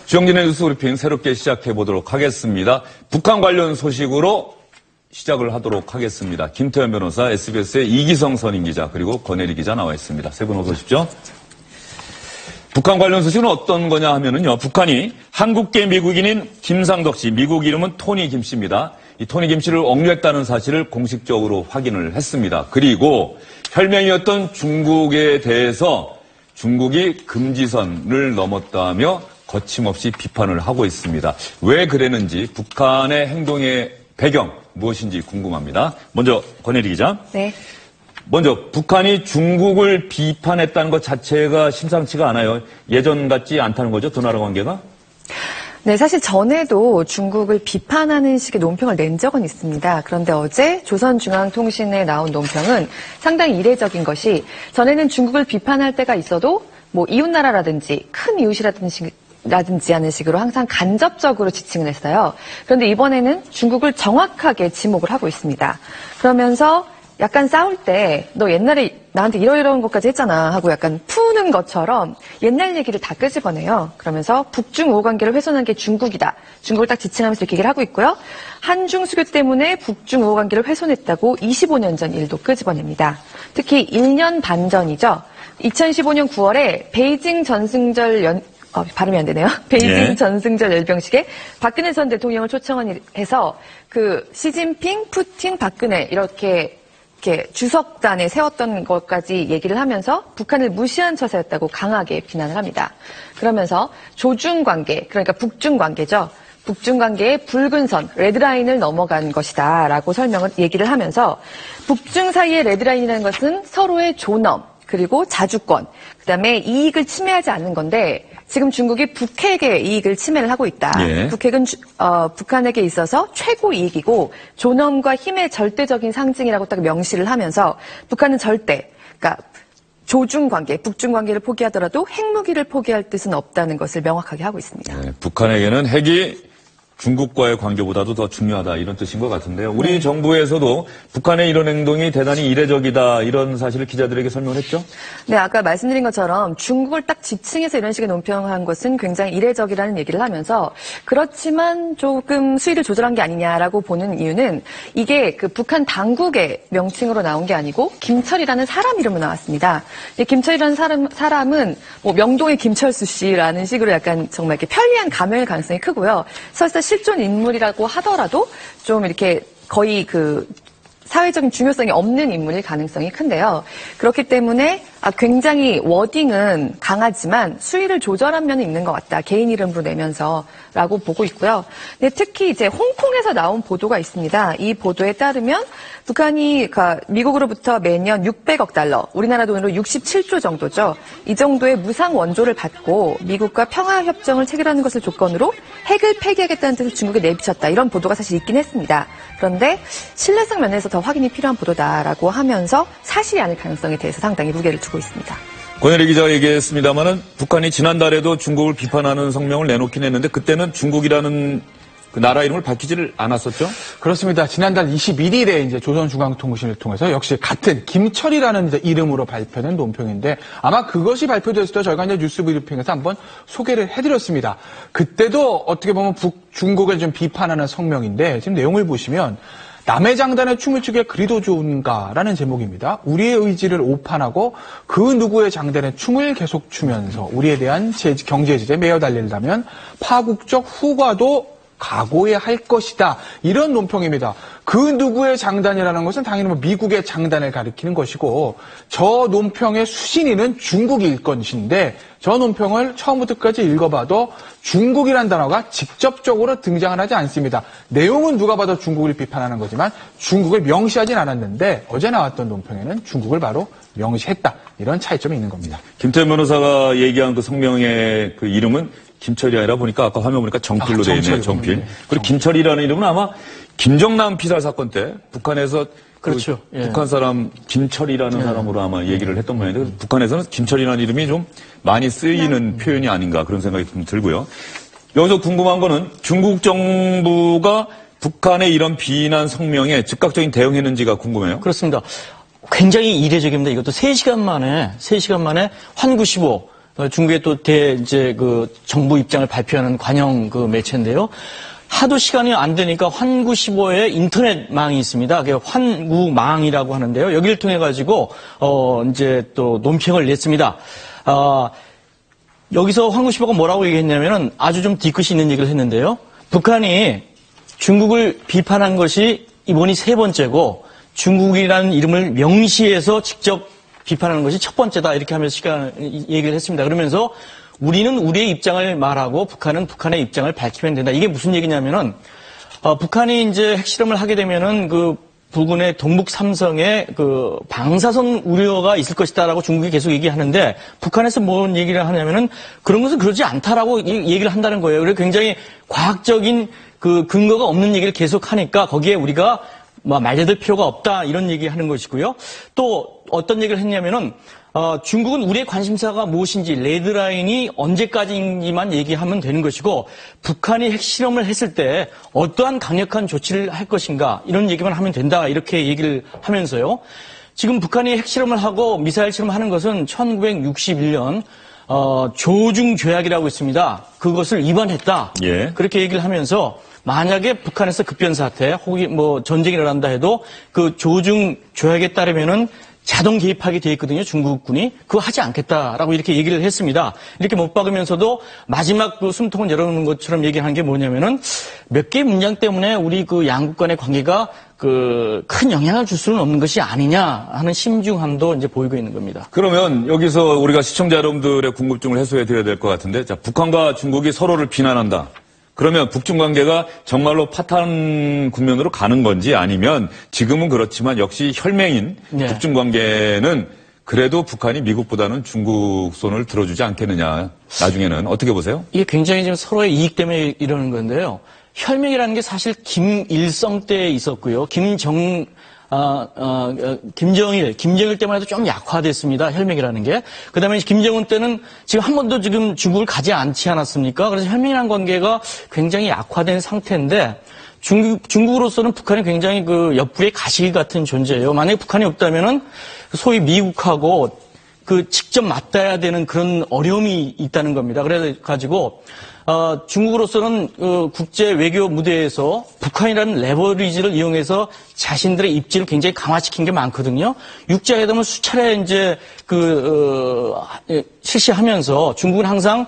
주영진의 뉴스 브리핑 새롭게 시작해 보도록 하겠습니다. 북한 관련 소식으로 시작을 하도록 하겠습니다. 김태현 변호사, SBS의 이기성 선임기자, 그리고 권혜리 기자 나와 있습니다. 세 분 어서 오십시오. 북한 관련 소식은 어떤 거냐 하면은요, 북한이 한국계 미국인인 김상덕 씨, 미국 이름은 토니 김 씨입니다. 이 토니 김 씨를 억류했다는 사실을 공식적으로 확인을 했습니다. 그리고 혈맹이었던 중국에 대해서 중국이 금지선을 넘었다며 거침없이 비판을 하고 있습니다. 왜 그랬는지, 북한의 행동의 배경 무엇인지 궁금합니다. 먼저 권혜리 기자. 네. 먼저 북한이 중국을 비판했다는 것 자체가 심상치가 않아요. 예전 같지 않다는 거죠, 두 나라 관계가? 네, 사실 전에도 중국을 비판하는 식의 논평을 낸 적은 있습니다. 그런데 어제 조선중앙통신에 나온 논평은 상당히 이례적인 것이, 전에는 중국을 비판할 때가 있어도 뭐 이웃나라라든지 큰 이웃이라든지 하는 식으로 항상 간접적으로 지칭을 했어요. 그런데 이번에는 중국을 정확하게 지목을 하고 있습니다. 그러면서 약간 싸울 때 너 옛날에 나한테 이러이러한 것까지 했잖아 하고 약간 푸는 것처럼 옛날 얘기를 다 끄집어내요. 그러면서 북중 우호관계를 훼손한 게 중국이다. 중국을 딱 지칭하면서 이렇게 얘기를 하고 있고요. 한중 수교 때문에 북중 우호관계를 훼손했다고 25년 전 일도 끄집어냅니다. 특히 1년 반 전이죠. 2015년 9월에 베이징 전승절 발음이 안 되네요. 베이징 전승절 열병식에 박근혜 전 대통령을 초청해서 그 시진핑, 푸틴, 박근혜 이렇게 주석단에 세웠던 것까지 얘기를 하면서 북한을 무시한 처사였다고 강하게 비난을 합니다. 그러면서 조중관계, 그러니까 북중관계죠. 북중관계의 붉은 선, 레드라인을 넘어간 것이다라고 얘기를 하면서 북중 사이의 레드라인이라는 것은 서로의 존엄, 그리고 자주권, 그다음에 이익을 침해하지 않는 건데 지금 중국이 북핵의 이익을 침해를 하고 있다. 예. 북핵은 북한에게 있어서 최고 이익이고 존엄과 힘의 절대적인 상징이라고 딱 명시를 하면서 북한은 절대, 그러니까 조중관계, 북중관계를 포기하더라도 핵무기를 포기할 뜻은 없다는 것을 명확하게 하고 있습니다. 네, 북한에게는 핵이 중국과의 관계보다도 더 중요하다, 이런 뜻인 것 같은데요. 우리 정부에서도 북한의 이런 행동이 대단히 이례적이다, 이런 사실을 기자들에게 설명했죠? 네, 아까 말씀드린 것처럼 중국을 딱 지칭해서 이런 식의 논평한 것은 굉장히 이례적이라는 얘기를 하면서, 그렇지만 조금 수위를 조절한 게 아니냐라고 보는 이유는 이게 그 북한 당국의 명칭으로 나온 게 아니고 김철이라는 사람 이름으로 나왔습니다. 김철이라는 사람은 뭐 명동의 김철수 씨라는 식으로 약간 정말 이렇게 편리한 가명일 가능성이 크고요. 설사 실존 인물이라고 하더라도 좀 이렇게 거의 그 사회적인 중요성이 없는 인물일 가능성이 큰데요. 그렇기 때문에 굉장히 워딩은 강하지만 수위를 조절한 면은 있는 것 같다. 개인 이름으로 내면서라고 보고 있고요. 근데 특히 이제 홍콩에서 나온 보도가 있습니다. 이 보도에 따르면 북한이 미국으로부터 매년 600억 달러, 우리나라 돈으로 67조 정도죠. 이 정도의 무상 원조를 받고 미국과 평화협정을 체결하는 것을 조건으로 핵을 폐기하겠다는 뜻을 중국에 내비쳤다. 이런 보도가 사실 있긴 했습니다. 그런데 신뢰성 면에서 더 확인이 필요한 보도다라고 하면서 사실이 아닐 가능성에 대해서 상당히 무게를 두고 있습니다. 권혜리 기자가 얘기했습니다마는 북한이 지난달에도 중국을 비판하는 성명을 내놓긴 했는데 그때는 중국이라는 그 나라 이름을 밝히지를 않았었죠? 그렇습니다. 지난달 21일에 이제 조선중앙통신을 통해서 역시 같은 김철이라는 이제 이름으로 발표된 논평인데 아마 그것이 발표됐을 때 저희가 이제 뉴스 브리핑에서 한번 소개를 해드렸습니다. 그때도 어떻게 보면 중국을 좀 비판하는 성명인데 지금 내용을 보시면 남의 장단에 춤을 추기에 그리도 좋은가라는 제목입니다. 우리의 의지를 오판하고 그 누구의 장단에 춤을 계속 추면서 우리에 대한 경제 제재에 매여 달린다면 파국적 후과도 각오해야 할 것이다. 이런 논평입니다. 그 누구의 장단이라는 것은 당연히 미국의 장단을 가리키는 것이고 저 논평의 수신인은 중국일 것인데 저 논평을 처음부터 끝까지 읽어봐도 중국이라는 단어가 직접적으로 등장을 하지 않습니다. 내용은 누가 봐도 중국을 비판하는 거지만 중국을 명시하진 않았는데 어제 나왔던 논평에는 중국을 바로 명시했다. 이런 차이점이 있는 겁니다. 김태현 변호사가 얘기한 그 성명의 그 이름은 김철이 아니라 보니까 아까 화면 보니까 정필로 되어 있네요. 정필. 그리고 김철이라는 이름은 아마 김정남 피살 사건 때 북한에서 그렇죠. 북한 사람 김철이라는 사람으로 아마 얘기를 했던 모양인데 북한에서는 김철이라는 이름이 좀 많이 쓰이는 표현이 아닌가 그런 생각이 좀 들고요. 여기서 궁금한 거는 중국 정부가 북한의 이런 비난 성명에 즉각적인 대응했는지가 궁금해요. 그렇습니다. 굉장히 이례적입니다. 이것도 3시간 만에 환구 15 중국의 또 이제 그 정부 입장을 발표하는 관영 그 매체인데요. 하도 시간이 안 되니까 환구15의 인터넷망이 있습니다. 그게 환구망이라고 하는데요. 여기를 통해 가지고 이제 또 논평을 냈습니다. 여기서 환구15가 뭐라고 얘기했냐면은 아주 좀 뒤끝이 있는 얘기를 했는데요. 북한이 중국을 비판한 것이 이번이 세 번째고 중국이라는 이름을 명시해서 직접 비판하는 것이 첫 번째다 이렇게 하면서 얘기를 했습니다. 그러면서 우리는 우리의 입장을 말하고 북한은 북한의 입장을 밝히면 된다. 이게 무슨 얘기냐면은 북한이 이제 핵실험을 하게 되면은 그 부근의 동북 삼성에 그 방사선 우려가 있을 것이다라고 중국이 계속 얘기하는데 북한에서 뭔 얘기를 하냐면은 그런 것은 그러지 않다라고 얘기를 한다는 거예요. 그래서 굉장히 과학적인 그 근거가 없는 얘기를 계속 하니까 거기에 우리가 말려들 필요가 없다 이런 얘기하는 것이고요. 또 어떤 얘기를 했냐면은 중국은 우리의 관심사가 무엇인지 레드라인이 언제까지인지만 얘기하면 되는 것이고 북한이 핵실험을 했을 때 어떠한 강력한 조치를 할 것인가 이런 얘기만 하면 된다 이렇게 얘기를 하면서요. 지금 북한이 핵실험을 하고 미사일 실험하는 것은 1961년 조중조약이라고 있습니다. 그것을 위반했다. 예. 그렇게 얘기를 하면서 만약에 북한에서 급변사태 혹은 뭐 전쟁이 일어난다 해도 그 조중조약에 따르면은 자동 개입하게 돼 있거든요. 중국군이 그거 하지 않겠다라고 이렇게 얘기를 했습니다. 이렇게 못 박으면서도 마지막 그 숨통을 열어놓는 것처럼 얘기한 게 뭐냐면은 몇 개의 문장 때문에 우리 그 양국 간의 관계가 그 큰 영향을 줄 수는 없는 것이 아니냐 하는 심중함도 이제 보이고 있는 겁니다. 그러면 여기서 우리가 시청자 여러분들의 궁금증을 해소해 드려야 될 것 같은데, 자, 북한과 중국이 서로를 비난한다. 그러면 북중 관계가 정말로 파탄 국면으로 가는 건지 아니면 지금은 그렇지만 역시 혈맹인 네. 북중 관계는 그래도 북한이 미국보다는 중국 손을 들어주지 않겠느냐. 나중에는 어떻게 보세요? 이게 굉장히 지금 서로의 이익 때문에 이러는 건데요. 혈맹이라는 게 사실 김일성 때 있었고요. 김정일 때만 해도 좀 약화됐습니다. 혈맹이라는 게. 그 다음에 김정은 때는 지금 한 번도 지금 중국을 가지 않지 않았습니까? 그래서 혈맹이라는 관계가 굉장히 약화된 상태인데 중국으로서는 북한이 굉장히 그 옆구리의 가시기 같은 존재예요. 만약에 북한이 없다면은 소위 미국하고 그 직접 맞닿아야 되는 그런 어려움이 있다는 겁니다. 그래가지고 중국으로서는 국제 외교 무대에서 북한이라는 레버리지를 이용해서 자신들의 입지를 굉장히 강화시킨 게 많거든요. 육자회담을 수차례 이제 실시하면서 중국은 항상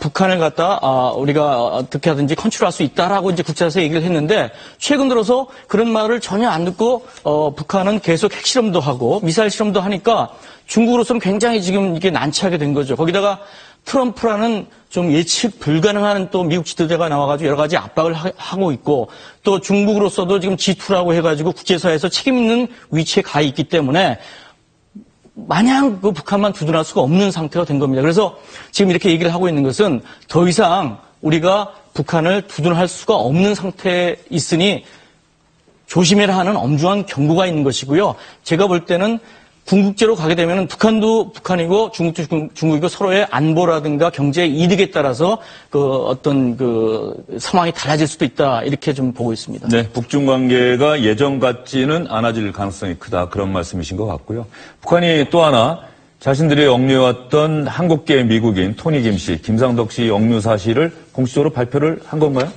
북한을 갖다 우리가 어떻게 하든지 컨트롤할 수 있다라고 이제 국제에서 얘기를 했는데 최근 들어서 그런 말을 전혀 안 듣고 북한은 계속 핵실험도 하고 미사일 실험도 하니까 중국으로서는 굉장히 지금 이게 난처하게 된 거죠. 거기다가 트럼프라는 좀 예측 불가능한 또 미국 지도자가 나와가지고 여러 가지 압박을 하고 있고 또 중국으로서도 지금 G2라고 해가지고 국제사회에서 책임 있는 위치에 가 있기 때문에 마냥 그 북한만 두둔할 수가 없는 상태가 된 겁니다. 그래서 지금 이렇게 얘기를 하고 있는 것은 더 이상 우리가 북한을 두둔할 수가 없는 상태에 있으니 조심해라 하는 엄중한 경고가 있는 것이고요. 제가 볼 때는 궁극제로 가게 되면 북한도 북한이고 중국도 중국이고 서로의 안보라든가 경제 이득에 따라서 어떤 상황이 달라질 수도 있다 이렇게 좀 보고 있습니다. 네, 북중 관계가 예전 같지는 않아질 가능성이 크다 그런 말씀이신 것 같고요. 북한이 또 하나 자신들이 억류해왔던 한국계 미국인 토니 김 씨, 김상덕 씨 억류 사실을 공식적으로 발표를 한 건가요?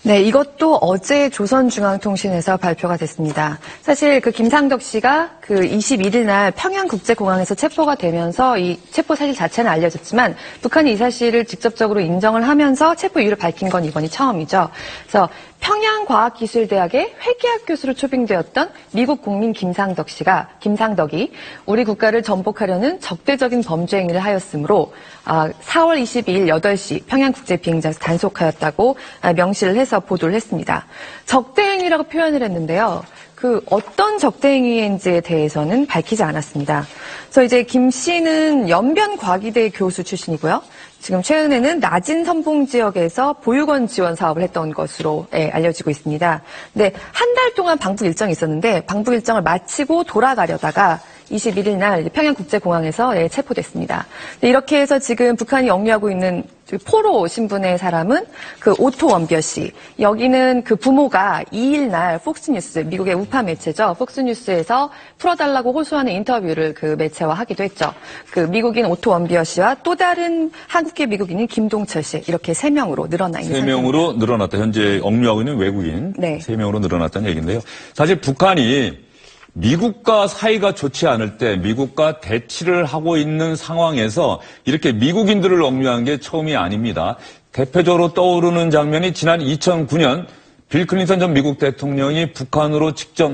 네, 이것도 어제 조선중앙통신에서 발표가 됐습니다. 사실 그 김상덕 씨가 그 21일 날 평양국제공항에서 체포가 되면서 이 체포 사실 자체는 알려졌지만 북한이 이 사실을 직접적으로 인정을 하면서 체포 이유를 밝힌 건 이번이 처음이죠. 그래서 평양과학기술대학의 회계학 교수로 초빙되었던 미국 국민 김상덕이 우리 국가를 전복하려는 적대적인 범죄 행위를 하였으므로 4월 22일 8시 평양국제비행장에서 단속하였다고 명시를 해서 보도를 했습니다. 적대 행위라고 표현을 했는데요. 그 어떤 적대 행위인지에 대해서는 밝히지 않았습니다. 그래서 이제 김 씨는 연변과기대 교수 출신이고요. 지금 최근에는 낮은 선봉 지역에서 보육원 지원 사업을 했던 것으로 알려지고 있습니다. 근데 한 달 동안 방북 일정이 있었는데 방북 일정을 마치고 돌아가려다가 21일 날 평양국제공항에서 체포됐습니다. 이렇게 해서 지금 북한이 억류하고 있는 포로 신분의 사람은 그 오토 원비어 씨. 여기는 그 부모가 2일 날 폭스뉴스, 미국의 우파 매체죠. 폭스뉴스에서 풀어달라고 호소하는 인터뷰를 그 매체와 하기도 했죠. 그 미국인 오토 원비어 씨와 또 다른 한국계 미국인인 김동철 씨. 이렇게 3명으로 늘어나 있는 상태입니다. 3명으로 늘어났다. 현재 억류하고 있는 외국인 네. 3명으로 늘어났다는 얘기인데요. 사실 북한이 미국과 사이가 좋지 않을 때 미국과 대치를 하고 있는 상황에서 이렇게 미국인들을 억류한 게 처음이 아닙니다. 대표적으로 떠오르는 장면이 지난 2009년 빌 클린턴 전 미국 대통령이 북한으로 직접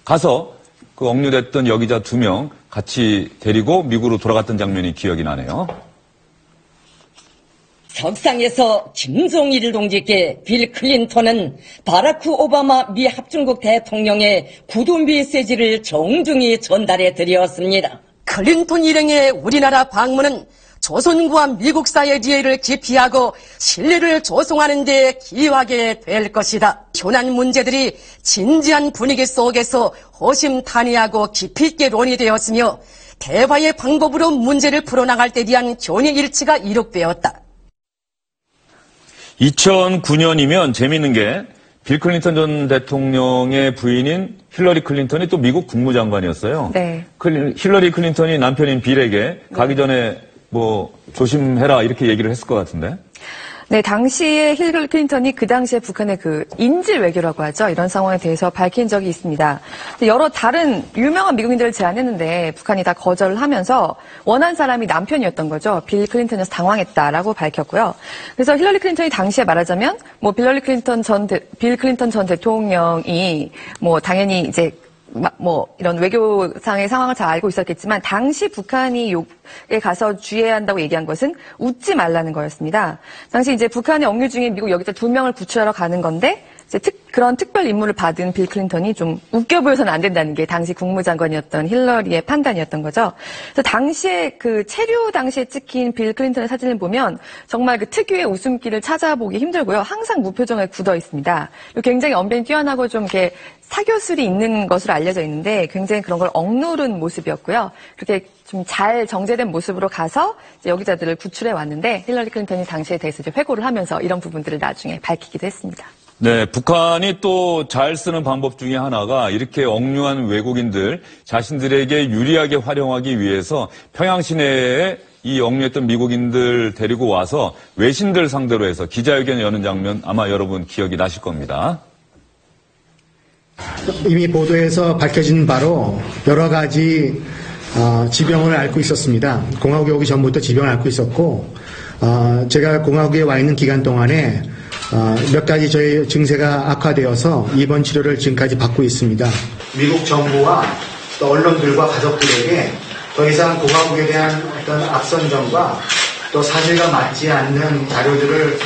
가서 그 억류됐던 여기자 2명 같이 데리고 미국으로 돌아갔던 장면이 기억이 나네요. 석상에서 김정일 동지께 빌 클린턴은 바라크 오바마 미 합중국 대통령의 구두 메시지를 정중히 전달해 드렸습니다. 클린턴 일행의 우리나라 방문은 조선과 미국 사이의 리해를 기피하고 신뢰를 조성하는 데 기여하게 될 것이다. 현안 문제들이 진지한 분위기 속에서 허심탄회하고 깊이 있게 논의되었으며 대화의 방법으로 문제를 풀어나갈 때 대한 견해 일치가 이룩되었다. 2009년이면 재미있는 게 빌 클린턴 전 대통령의 부인인 힐러리 클린턴이 또 미국 국무장관이었어요. 네. 힐러리 클린턴이 남편인 빌에게 가기 전에 뭐 조심해라 이렇게 얘기를 했을 것 같은데. 네, 당시에 힐러리 클린턴이 그 당시에 북한의 그 인질 외교라고 하죠. 이런 상황에 대해서 밝힌 적이 있습니다. 여러 다른 유명한 미국인들을 제안했는데 북한이 다 거절을 하면서 원한 사람이 남편이었던 거죠. 빌 클린턴이어서 당황했다라고 밝혔고요. 그래서 힐러리 클린턴이 당시에 말하자면 뭐 빌 클린턴 전 대통령이 뭐 당연히 이제 뭐 이런 외교상의 상황을 잘 알고 있었겠지만 당시 북한이 욕에 가서 주의해야 한다고 얘기한 것은 웃지 말라는 거였습니다. 당시 이제 북한의 억류 중인 미국 여기서 2명을 구출하러 가는 건데 이제 그런 특별 임무를 받은 빌 클린턴이 좀 웃겨 보여서는 안 된다는 게 당시 국무장관이었던 힐러리의 판단이었던 거죠. 그래서 당시에 그 체류 당시에 찍힌 빌 클린턴의 사진을 보면 정말 그 특유의 웃음기를 찾아보기 힘들고요. 항상 무표정에 굳어 있습니다. 그리고 굉장히 언변이 뛰어나고 좀 이렇게 사교술이 있는 것으로 알려져 있는데 굉장히 그런 걸 억누른 모습이었고요. 그렇게 좀 잘 정제된 모습으로 가서 이제 여기자들을 구출해 왔는데 힐러리 클린턴이 당시에 대해서 이제 회고를 하면서 이런 부분들을 나중에 밝히기도 했습니다. 네, 북한이 또 잘 쓰는 방법 중에 하나가 이렇게 억류한 외국인들 자신들에게 유리하게 활용하기 위해서 평양 시내에 이 억류했던 미국인들 데리고 와서 외신들 상대로 해서 기자회견 여는 장면 아마 여러분 기억이 나실 겁니다. 이미 보도에서 밝혀진 바로 여러 가지 지병을 앓고 있었습니다. 공화국에 오기 전부터 지병을 앓고 있었고 제가 공화국에 와 있는 기간 동안에 몇 가지 저희 증세가 악화되어서 입원 치료를 지금까지 받고 있습니다. 미국 정부와 또 언론들과 가족들에게 더 이상 공화국에 대한 어떤 악선전과 또 사실과 맞지 않는 자료들을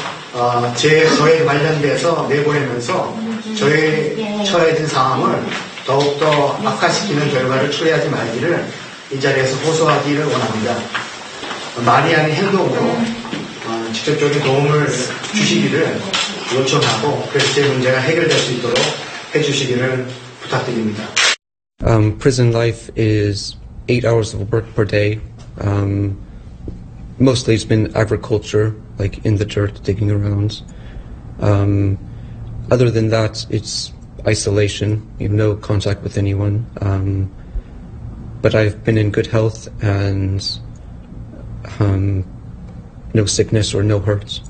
저에 관련돼서 내보내면서 저희 처해진 상황을 더욱더 악화시키는 결과를 초래하지 말기를 이 자리에서 호소하기를 원합니다. 말이 아닌 행동으로 직접적인 도움을 주시기를 요청하고 그래서 제 문제가 해결될 수 있도록 해주시기를 부탁드립니다. Prison life is 8 hours of work per day. Mostly it's been agriculture, like in the dirt, digging around. Other than that, it's isolation. You have no contact with anyone. But I've been in good health and no sickness or no hurts.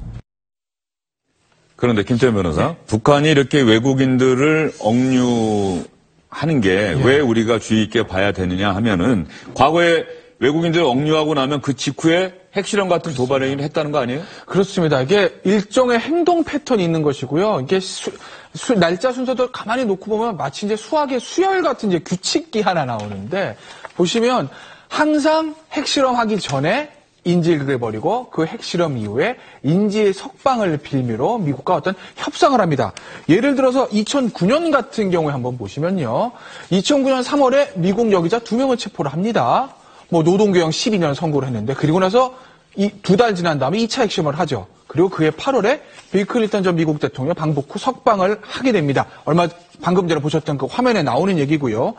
그런데 김태현 변호사, 북한이 이렇게 외국인들을 억류하는 게 왜 우리가 주의 있게 봐야 되느냐 하면은 과거에 외국인들 억류하고 나면 그 직후에 핵실험 같은 도발 행위를 했다는 거 아니에요? 그렇습니다. 이게 일종의 행동 패턴이 있는 것이고요. 이게 날짜 순서도 가만히 놓고 보면 마치 이제 수학의 수열 같은 이제 규칙기 하나 나오는데 보시면 항상 핵실험하기 전에 인질극을 벌이고 그 핵실험 이후에 인질 석방을 빌미로 미국과 어떤 협상을 합니다. 예를 들어서 2009년 같은 경우에 한번 보시면요. 2009년 3월에 미국 여기자 2명을 체포를 합니다. 뭐 노동교형 12년 선고를 했는데 그리고 나서 2달 지난 다음에 2차 핵실험을 하죠. 그리고 그해 8월에 빌 클린턴 전 미국 대통령 방북 후 석방을 하게 됩니다. 얼마 방금 전에 보셨던 그 화면에 나오는 얘기고요.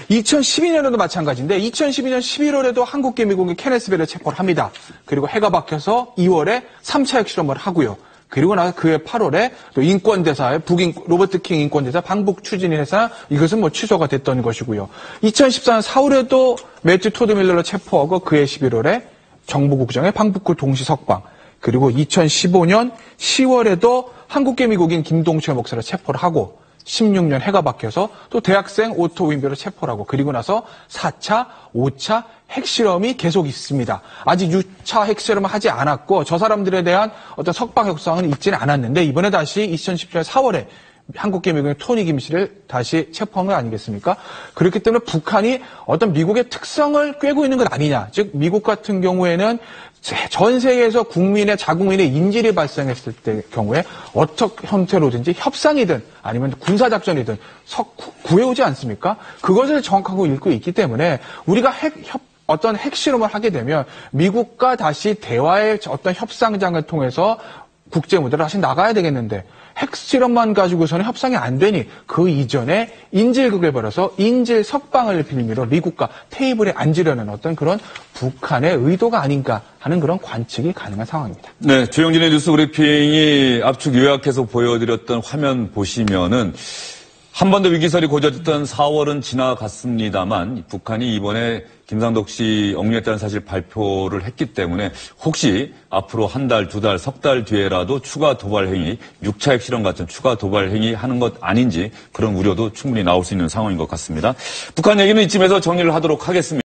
2012년에도 마찬가지인데 2012년 11월에도 한국개미공이 케네스 벨을 체포를 합니다. 그리고 해가 바뀌어서 2월에 3차 핵실험을 하고요. 그리고 나서 그해 8월에 또 인권대사의 로버트 킹 인권대사 방북 추진을 해서 이것은 뭐 취소가 됐던 것이고요. 2014년 4월에도 매튜 토드 밀러를 체포하고 그해 11월에 정보국장의 방북 동시 석방. 그리고 2015년 10월에도 한국개미국인 김동철 목사를 체포를 하고 16년 해가 바뀌어서 또 대학생 오토 윈별을 체포를 하고 그리고 나서 4차, 5차 핵실험이 계속 있습니다. 아직 6차 핵실험을 하지 않았고 저 사람들에 대한 어떤 석방 협상은 있지는 않았는데 이번에 다시 2017년 4월에 한국개미국의 토니 김 씨를 다시 체포한 거 아니겠습니까? 그렇기 때문에 북한이 어떤 미국의 특성을 꿰고 있는 것 아니냐. 즉 미국 같은 경우에는 전 세계에서 국민의 자국민의 인질이 발생했을 때 경우에 어떤 형태로든지 협상이든 아니면 군사작전이든 구해오지 않습니까? 그것을 정확하게 읽고 있기 때문에 우리가 어떤 핵실험을 하게 되면 미국과 다시 대화의 어떤 협상장을 통해서 국제 무대로 다시 나가야 되겠는데 핵실험만 가지고서는 협상이 안 되니 그 이전에 인질극을 벌여서 인질 석방을 빌미로 미국과 테이블에 앉으려는 어떤 그런 북한의 의도가 아닌가 하는 그런 관측이 가능한 상황입니다. 네, 조영진의 뉴스 브리핑이 압축 요약해서 보여드렸던 화면 보시면은 한반도 위기설이 고조됐던 4월은 지나갔습니다만 북한이 이번에 김상덕 씨 억류했다는 사실 발표를 했기 때문에 혹시 앞으로 한 달, 두 달, 석 달 뒤에라도 추가 도발 행위, 6차 핵실험 같은 추가 도발 행위 하는 것 아닌지 그런 우려도 충분히 나올 수 있는 상황인 것 같습니다. 북한 얘기는 이쯤에서 정리를 하도록 하겠습니다.